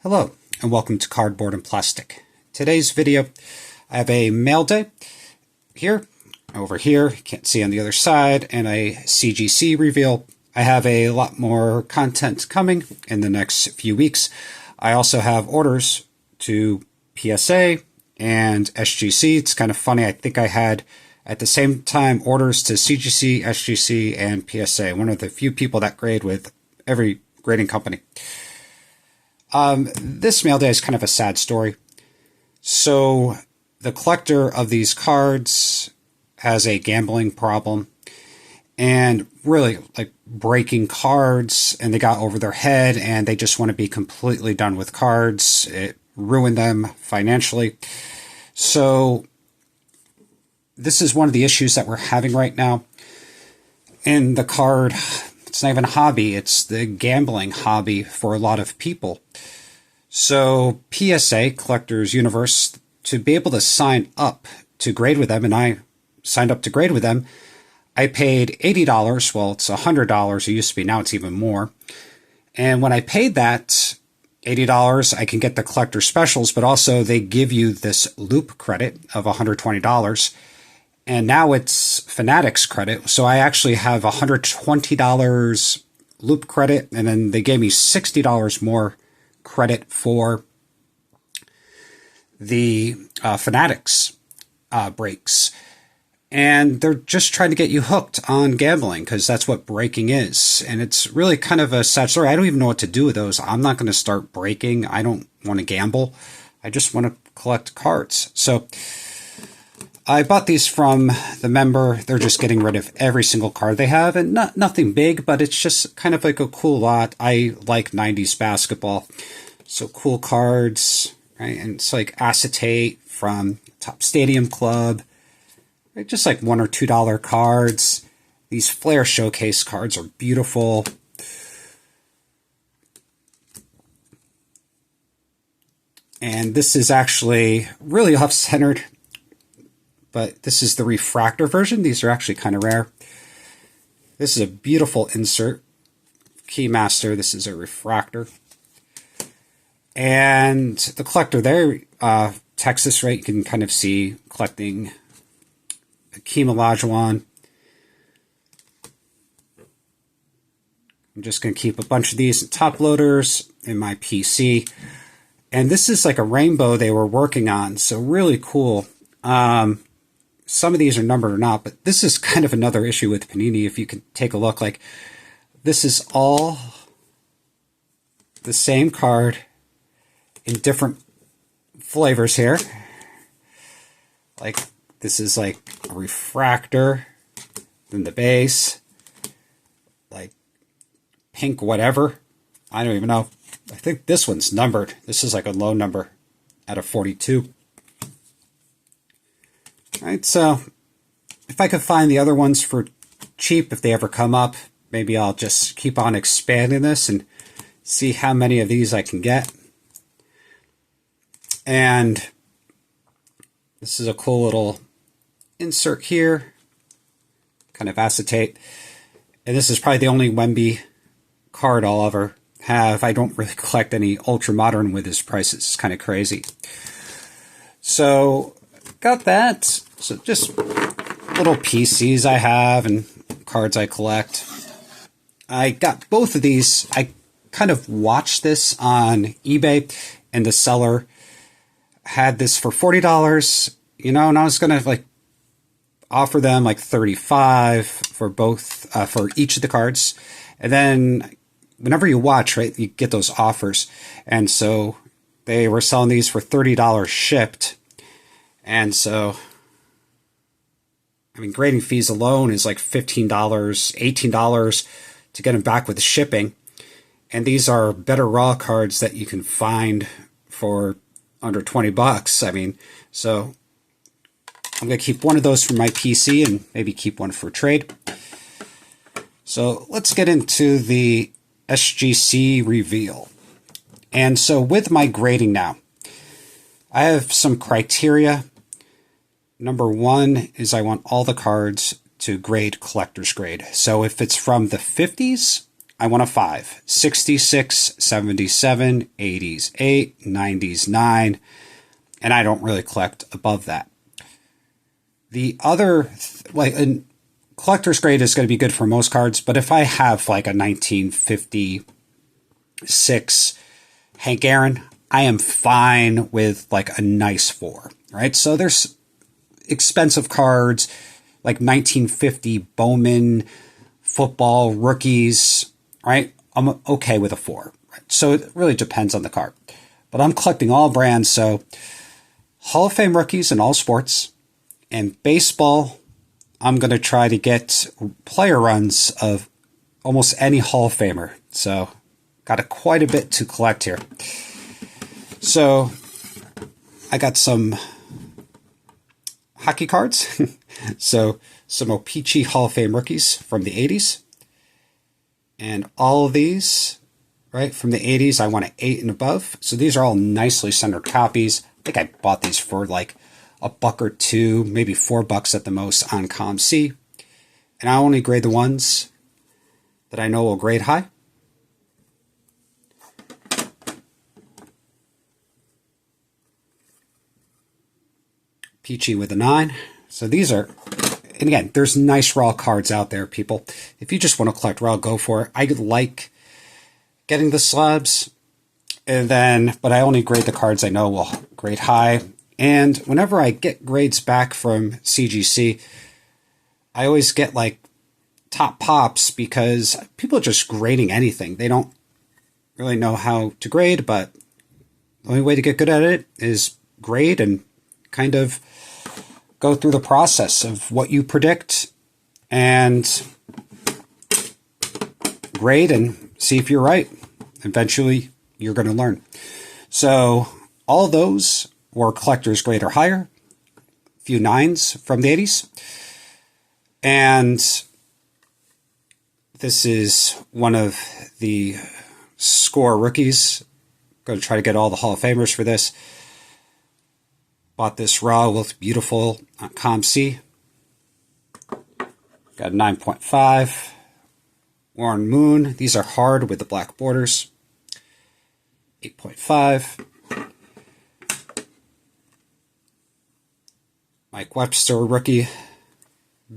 Hello and welcome to Cardboard and Plastic. Today's video, I have a mail day here, over here, you can't see on the other side, and a CGC reveal. I have a lot more content coming in the next few weeks. I also have orders to PSA and SGC. It's kind of funny, I think I had at the same time orders to CGC, SGC, and PSA. One of the few people that grade with every grading company. This mail day is kind of a sad story. So the collector of these cards has a gambling problem and really like breaking cards, and they got over their head and they just want to be completely done with cards. It ruined them financially. So this is one of the issues that we're having right now in the card. It's not even a hobby, it's the gambling hobby for a lot of people. So PSA, Collectors Universe, to be able to sign up to grade with them, and I signed up to grade with them, I paid $80. Well, it's $100. It used to be, now it's even more. And when I paid that $80, I can get the collector specials, but also they give you this loop credit of $120. And now it's Fanatics credit. So I actually have $120 loop credit, and then they gave me $60 more credit for the Fanatics breaks. And they're just trying to get you hooked on gambling because that's what breaking is. And it's really kind of a sad story. I don't even know what to do with those. I'm not going to start breaking. I don't want to gamble. I just want to collect cards. So I bought these from the member. They're just getting rid of every single card they have, and nothing big, but it's just kind of like a cool lot. I like 90s basketball, so cool cards, right? And it's like acetate from Top Stadium Club, right? Just like $1 or $2 cards. These Flair Showcase cards are beautiful. And this is actually really off-centered, but this is the refractor version. These are actually kind of rare. This is a beautiful insert. Keymaster, this is a refractor. And the collector there, Texas, right? You can kind of see collecting Hakeem Olajuwon. I'm just going to keep a bunch of these top loaders in my PC. And this is like a rainbow they were working on, so really cool. Some of these are numbered or not, but this is kind of another issue with Panini. If you can take a look, like this is all the same card in different flavors here. Like this is like a refractor, then the base, like pink whatever. I don't even know. I think this one's numbered. This is like a low number out of 42. Right, so if I could find the other ones for cheap, if they ever come up, maybe I'll just keep on expanding this and see how many of these I can get. And this is a cool little insert here, kind of acetate. And this is probably the only Wemby card I'll ever have. I don't really collect any ultra modern with his prices. It's kind of crazy. So got that. So just little PCs I have and cards I collect. I got both of these. I kind of watched this on eBay, and the seller had this for $40, you know, and I was going to like offer them like $35 for both, for each of the cards. And then whenever you watch, right, you get those offers. And so they were selling these for $30 shipped. And so, I mean, grading fees alone is like $15, $18 to get them back with the shipping. And these are better raw cards that you can find for under 20 bucks. I mean, so I'm going to keep one of those for my PC and maybe keep one for trade. So let's get into the SGC reveal. And so with my grading now, I have some criteria. Number one is I want all the cards to grade collector's grade. So if it's from the 50s I want a 5. 66, 77, 80s 8, 90s 9, and I don't really collect above that. The other, like, a collector's grade is going to be good for most cards, but if I have like a 1956 Hank Aaron, I am fine with like a nice 4, right? So there's expensive cards like 1950 Bowman football rookies, right? I'm okay with a 4. Right? So it really depends on the card. But I'm collecting all brands, so Hall of Fame rookies in all sports. And baseball, I'm going to try to get player runs of almost any Hall of Famer. So got quite a bit to collect here. So I got some hockey cards. So some O-Pee-Chee Hall of Fame rookies from the 80s. And all of these, right, from the 80s, I want an 8 and above. So these are all nicely centered copies. I think I bought these for like $1 or $2, maybe $4 at the most on ComC. And I only grade the ones that I know will grade high. Peachy with a 9. So these are, and again, there's nice raw cards out there, people. If you just want to collect raw, go for it. I like getting the slabs, and then, but I only grade the cards I know will grade high. And whenever I get grades back from CGC, I always get like top pops because people are just grading anything. They don't really know how to grade, but the only way to get good at it is grade and kind of go through the process of what you predict and grade and see if you're right. Eventually, you're going to learn. So all of those were collector's grade or higher. A few 9s from the 80s. And this is one of the score rookies. Going to try to get all the Hall of Famers for this. Bought this raw, looked beautiful on ComC. Got a 9.5. Warren Moon. These are hard with the black borders. 8.5. Mike Webster, rookie.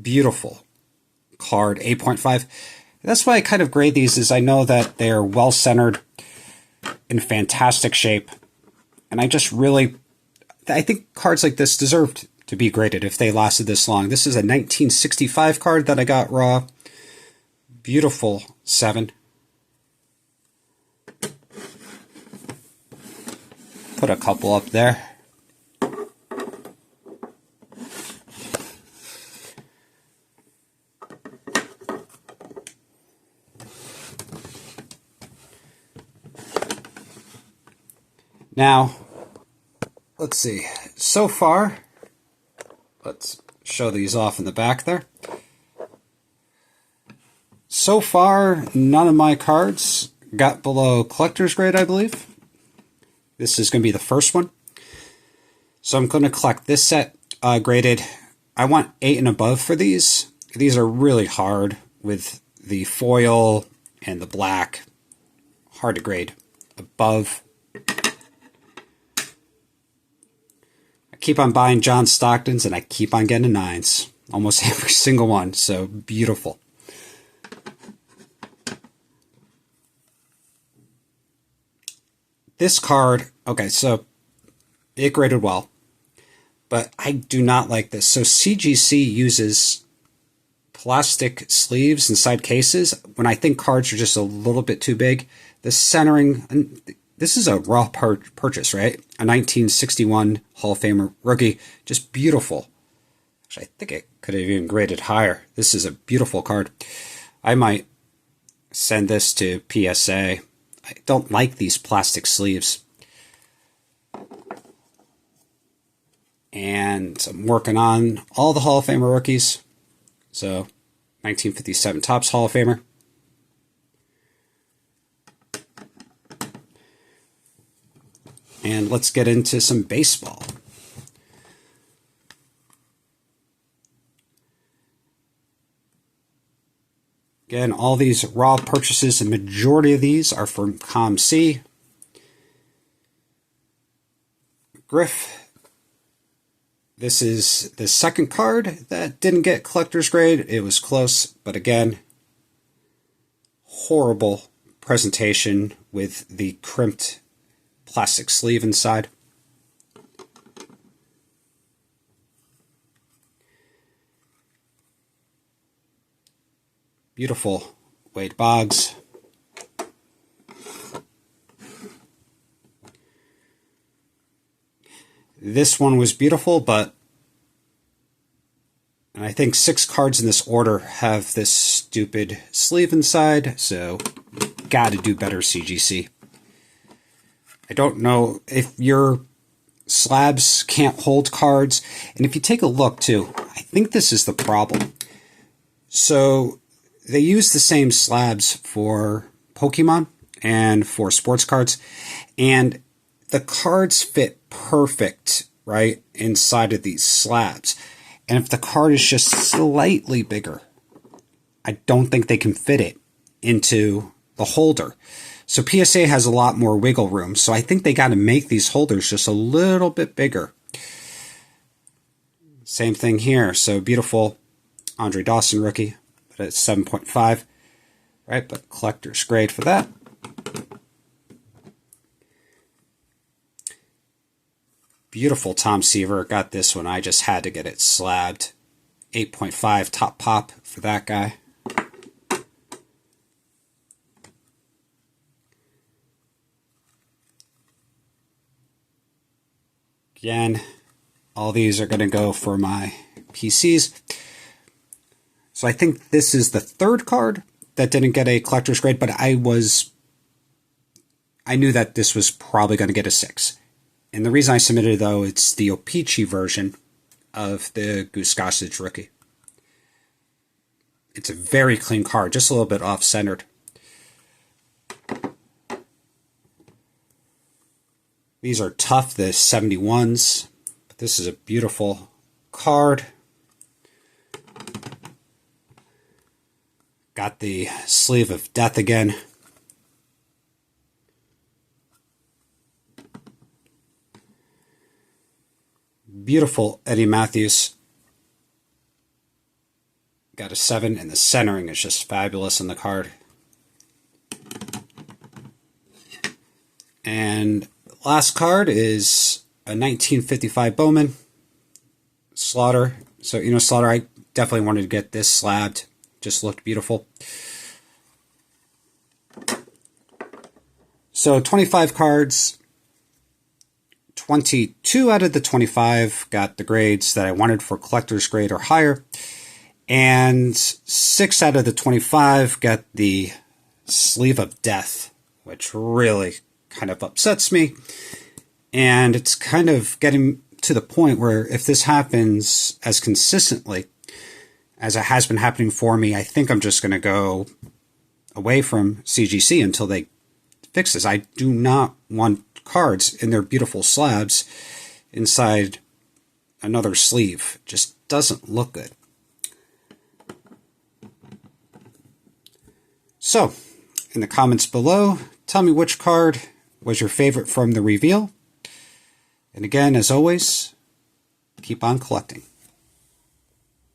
Beautiful card, 8.5. That's why I kind of grade these, is I know that they're well-centered, in fantastic shape. And I just really, I think cards like this deserved to be graded if they lasted this long. This is a 1965 card that I got raw. Beautiful 7. Put a couple up there. Now, let's see. So far, let's show these off in the back there. So far, none of my cards got below collector's grade, I believe. This is going to be the first one. So I'm going to collect this set graded. I want 8 and above for these. These are really hard with the foil and the black. Hard to grade. Above. I keep on buying John Stocktons and I keep on getting 9s. Almost every single one. So beautiful. This card, okay, so it graded well, but I do not like this. So CGC uses plastic sleeves inside cases when I think cards are just a little bit too big. The centering, and this is a raw purchase, right? A 1961 Hall of Famer rookie, just beautiful. Actually, I think it could have even graded higher. This is a beautiful card. I might send this to PSA. I don't like these plastic sleeves. And I'm working on all the Hall of Famer rookies. So, 1957 Topps Hall of Famer. And let's get into some baseball. Again, all these raw purchases, the majority of these are from COMC. Griff. This is the second card that didn't get collector's grade. It was close, but again, horrible presentation with the crimped plastic sleeve inside. Beautiful Wade Boggs. This one was beautiful, but and I think 6 cards in this order have this stupid sleeve inside, so gotta do better, CGC. I don't know if your slabs can't hold cards, and if you take a look too, I think this is the problem. So they use the same slabs for Pokemon and for sports cards, and the cards fit perfect, right, inside of these slabs. And if the card is just slightly bigger, I don't think they can fit it into the holder. So PSA has a lot more wiggle room, so I think they got to make these holders just a little bit bigger. Same thing here. So beautiful Andre Dawson rookie, but it's 7.5, right? But collector's grade for that. Beautiful Tom Seaver. Got this one. I just had to get it slabbed. 8.5 top pop for that guy. Again, all these are going to go for my PCs. So I think this is the third card that didn't get a collector's grade, but I knew that this was probably going to get a 6. And the reason I submitted, though, it's the O-Pee-Chee version of the Goose Gossage rookie. It's a very clean card, just a little bit off-centered. These are tough, the 71s, but this is a beautiful card. Got the sleeve of death again. Beautiful Eddie Matthews. Got a 7, and the centering is just fabulous on the card. And last card is a 1955 Bowman. Slaughter. So, you know, Slaughter, I definitely wanted to get this slabbed. Just looked beautiful. So 25 cards. 22 out of the 25 got the grades that I wanted for collector's grade or higher. And 6 out of the 25 got the sleeve of death, which really kind of upsets me. And it's kind of getting to the point where if this happens as consistently as it has been happening for me, I think I'm just going to go away from CGC until they fix this. I do not want cards in their beautiful slabs inside another sleeve. Just doesn't look good. So, in the comments below, tell me which card was your favorite from the reveal. And again, as always, keep on collecting.